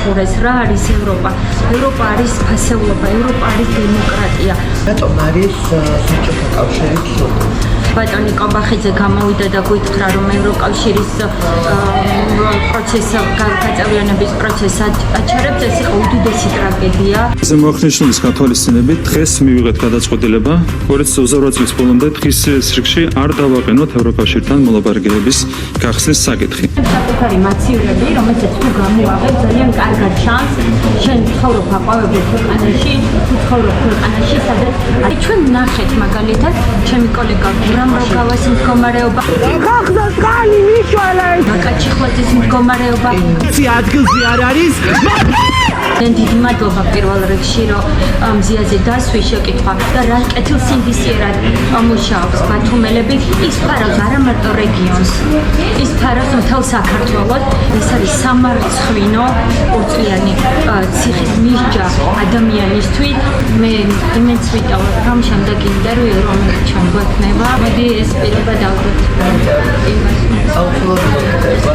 დაიხურეს რა არის ევროპა. ევროპა არის ფასეულობა, ევროპა არის დემოკრატია. რატომ არის საბჭოთა კავშირის ცოდნა? ბატონი კობახიძე გამოვიდა და გითხრა რომ ევროკავშირის გაწევრიანების პროცესს აჩერებს, ეს იყო უდიდესი ტრაგედია. ზემოაღნიშნულის გათვალისწინებით დღეს მივიღეთ გადაწყვეტილება 2028 წლის ბოლომდე დღის რიგში არ დავაყენოთ ევროკავშირთან მოლაპარაკებების გახსნის საკითხი. საკუთარი მაცივრები, რომელსაც თუ გამოაღებ, ძალიან კარგად ჩანს, შენ ცხოვრობ აყვავებულ ქვეყანაში, თუ ცხოვრობ ქვეყანაში, სადაც ჩვენ ნახეთ მაგალითად, ჩემი კოლეგა გურამროგავას მდგომარეობა. ხახდა წყალი მიშვალე. მაკაჩიხლაძის მდგომარეობა. ადგილზე არ არის. დიდი მადლობა პირველ რიგში, რომ მზიაზე დასვი შეკითხვა და რა კეთილსინდისიერად მუშაობს ბათუმელები, ის ფარავს არა მარტო რეგიონს, ის ფარავს მთელ საქართველოს. ეს არის სამარცხვინო ორწლიანი ციხის ნიჟჯა ადამიანისთვის. მე იმენს ვიტოვებ, რომ შემდეგ ინტერვიუ რომელიც ჩვენ გვექნება, მოდი ეს პირობა დავდოთ. საუბრობთ